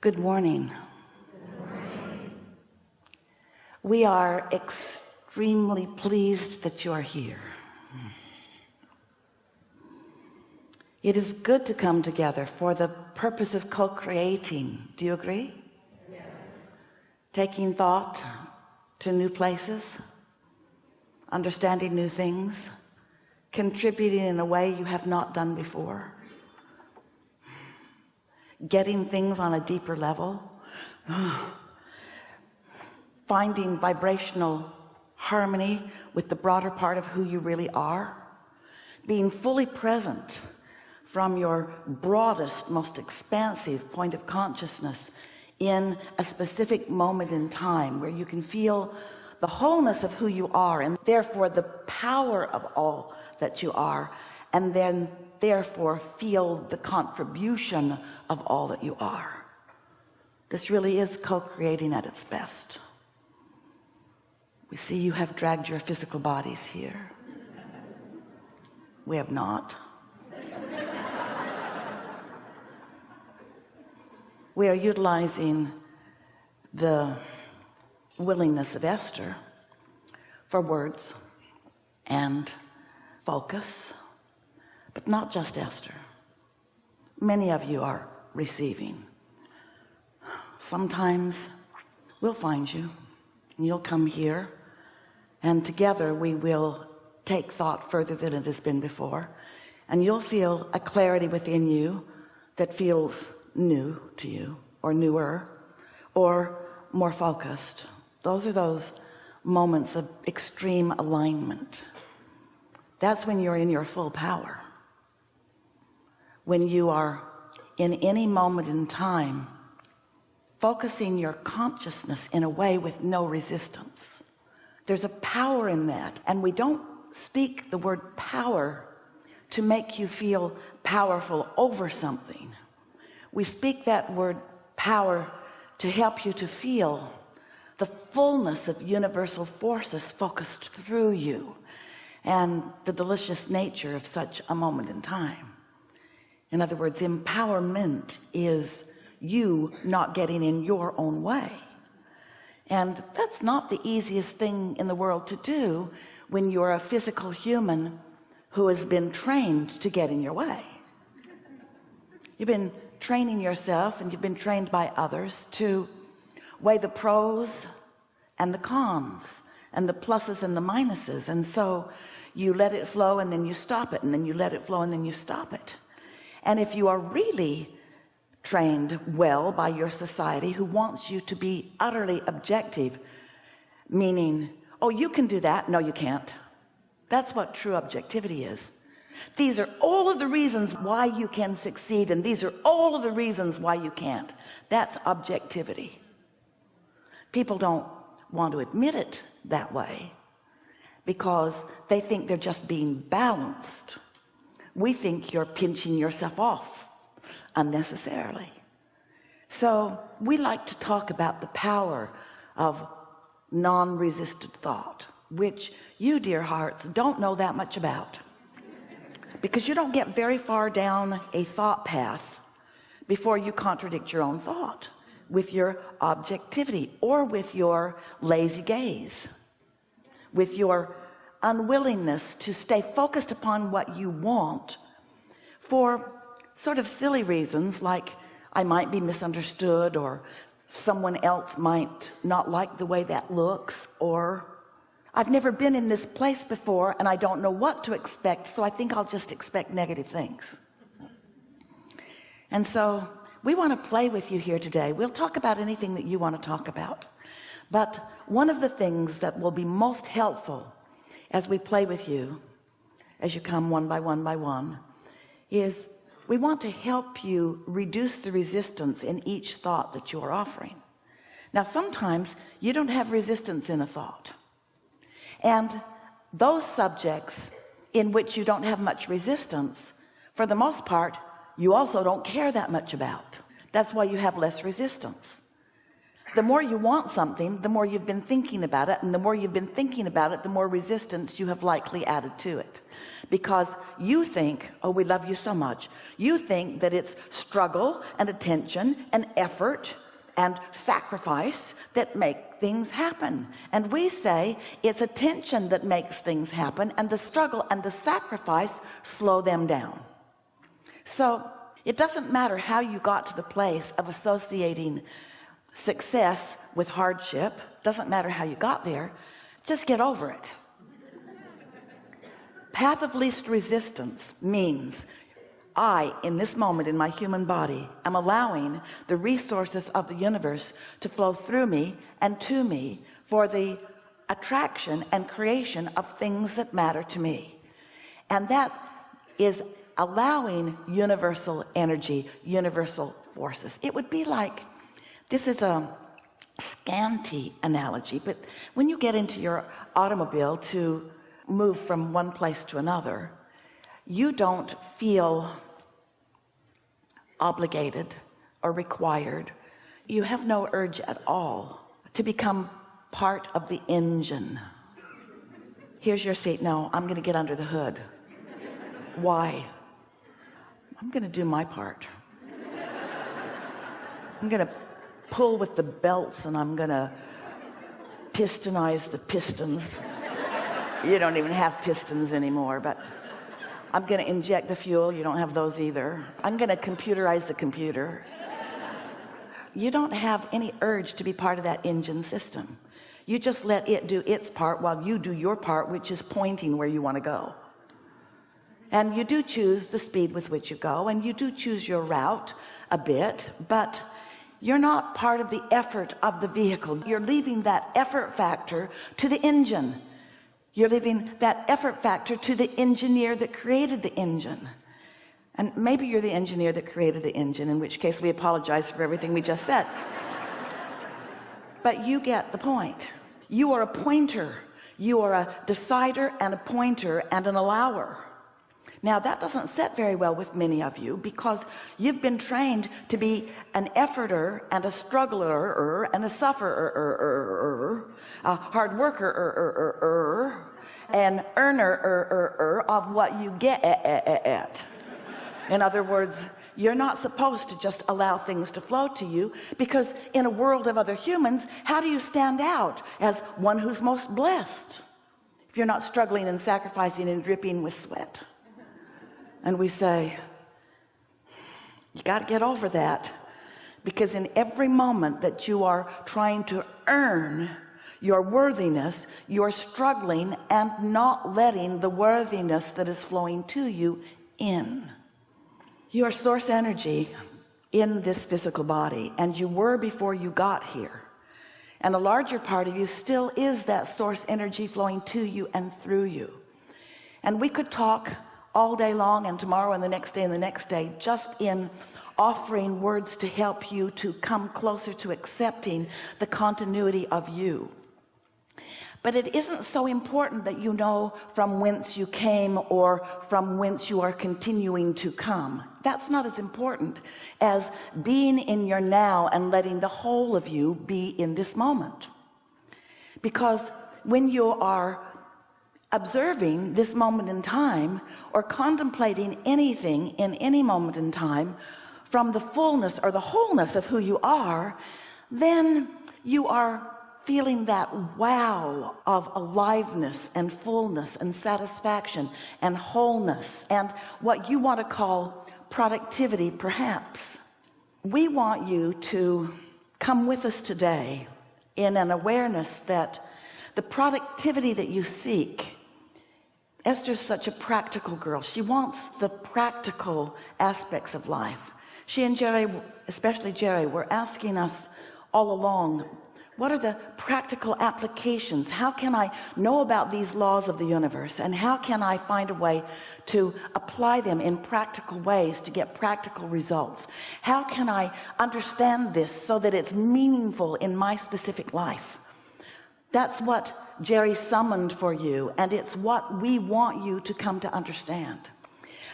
Good morning. We are extremely pleased that you are here. It is good to come together for the purpose of co-creating. Do you agree? Yes. Taking thought to new places, understanding new things, contributing in a way you have not done before, getting things on a deeper level, finding vibrational harmony with the broader part of who you really are, being fully present from your broadest, most expansive point of consciousness in a specific moment in time where you can feel the wholeness of who you are and therefore the power of all that you are, and then therefore feel the contribution of all that you are. This really is co-creating at its best. We see you have dragged your physical bodies here. We have not. We are utilizing the willingness of Esther for words and focus, but not just Esther. Many of you are receiving. Sometimes we'll find you and you'll come here, and together we will take thought further than it has been before, and you'll feel a clarity within you that feels new to you, or newer, or more focused. Those are those moments of extreme alignment. That's when you're in your full power, when you are in any moment in time focusing your consciousness in a way with no resistance. There's a power in that, and we don't speak the word power to make you feel powerful over something. We speak that word power to help you to feel the fullness of universal forces focused through you and the delicious nature of such a moment in time. In other words, empowerment is you not getting in your own way, and that's not the easiest thing in the world to do when you're a physical human who has been trained to get in your way. You've been training yourself, and you've been trained by others to weigh the pros and the cons and the pluses and the minuses, and so you let it flow and then you stop it, and then you let it flow and then you stop it. And if you are really trained well by your society, who wants you to be utterly objective, meaning, oh, you can do that, no you can't, that's what true objectivity is. These are all of the reasons why you can succeed, and these are all of the reasons why you can't. That's objectivity. People don't want to admit it that way because they think they're just being balanced. We think you're pinching yourself off unnecessarily. So we like to talk about the power of non-resisted thought, which you, dear hearts, don't know that much about, because you don't get very far down a thought path before you contradict your own thought with your objectivity, or with your lazy gaze, with your unwillingness to stay focused upon what you want for sort of silly reasons, like I might be misunderstood, or someone else might not like the way that looks, or I've never been in this place before and I don't know what to expect, so I think I'll just expect negative things. And so we want to play with you here today. We'll talk about anything that you want to talk about, but one of the things that will be most helpful as we play with you, as you come one by one, is we want to help you reduce the resistance in each thought that you are offering. Now sometimes you don't have resistance in a thought, and those subjects in which you don't have much resistance, for the most part, you also don't care that much about. That's why you have less resistance. The more you want something, the more you've been thinking about it, and the more you've been thinking about it, the more resistance you have likely added to it. because you think, oh, we love you so much. You think that it's struggle and attention and effort and sacrifice that make things happen. And we say it's attention that makes things happen, and the struggle and the sacrifice slow them down. So it doesn't matter how you got to the place of associating success with hardship. Doesn't matter how you got there. Just get over it. Path of least resistance means I, in this moment in my human body, am allowing the resources of the universe to flow through me and to me for the attraction and creation of things that matter to me. And that is allowing universal energy, universal forces. It would be like, this is a scanty analogy, but when you get into your automobile to move from one place to another, you don't feel obligated or required. You have no urge at all to become part of the engine. Here's your seat. No, I'm going to get under the hood. Why? I'm going to do my part. I'm going to pull with the belts, and I'm going to pistonize the pistons. You don't even have pistons anymore, but I'm going to inject the fuel. You don't have those either. I'm going to computerize the computer. You don't have any urge to be part of that engine system. You just let it do its part while you do your part, which is pointing where you want to go. And you do choose the speed with which you go, and you do choose your route a bit, but you're not part of the effort of the vehicle. You're leaving that effort factor to the engine. You're leaving that effort factor to the engineer that created the engine. And maybe you're the engineer that created the engine, in which case we apologize for everything we just said. But you get the point. You are a pointer. You are a decider and a pointer and an allower. Now that doesn't sit very well with many of you, because you've been trained to be an efforter and a struggler and a sufferer, a hard worker an earner of what you get. In other words, you're not supposed to just allow things to flow to you, because in a world of other humans, how do you stand out as one who's most blessed if you're not struggling and sacrificing and dripping with sweat? And we say, you got to get over that, because in every moment that you are trying to earn your worthiness, you're struggling and not letting the worthiness that is flowing to you in. You are source energy in this physical body, and you were before you got here. And a larger part of you still is that source energy flowing to you and through you. And we could talk all day long, and tomorrow and the next day and the next day, just in offering words to help you to come closer to accepting the continuity of you. But it isn't so important that you know from whence you came or from whence you are continuing to come. That's not as important as being in your now and letting the whole of you be in this moment. Because when you are observing this moment in time, or contemplating anything in any moment in time from the fullness or the wholeness of who you are, then you are feeling that wow of aliveness and fullness and satisfaction and wholeness and what you want to call productivity, perhaps. We want you to come with us today in an awareness that the productivity that you seek, Esther's such a practical girl. She wants the practical aspects of life. She and Jerry, especially Jerry, were asking us all along, what are the practical applications? How can I know about these laws of the universe? And how can I find a way to apply them in practical ways to get practical results? How can I understand this so that it's meaningful in my specific life? That's what Jerry summoned for you, and it's what we want you to come to understand.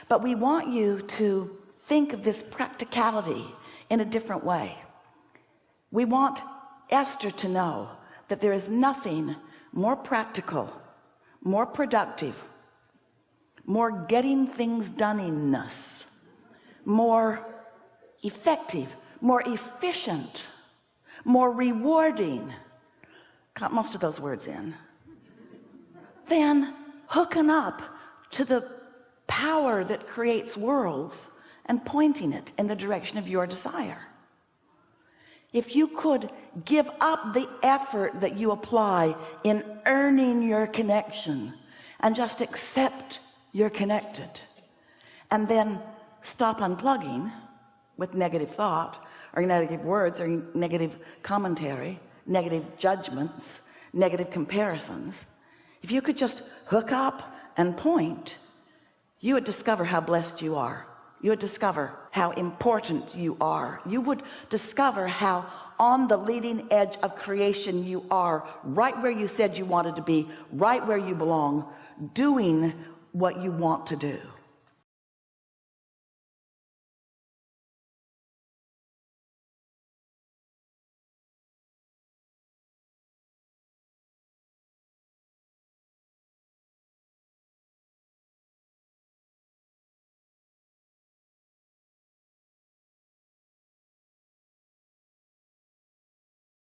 But we want you to think of this practicality in a different way. We want Esther to know that there is nothing more practical, more productive, more getting things done-iness, more effective, more efficient, more rewarding, got most of those words in, then hooking up to the power that creates worlds and pointing it in the direction of your desire. If you could give up the effort that you apply in earning your connection and just accept you're connected, and then stop unplugging with negative thought or negative words or negative commentary, negative judgments, negative comparisons, if you could just hook up and point, you would discover how blessed you are. You would discover how important you are. You would discover how on the leading edge of creation you are, right where you said you wanted to be, right where you belong, doing what you want to do.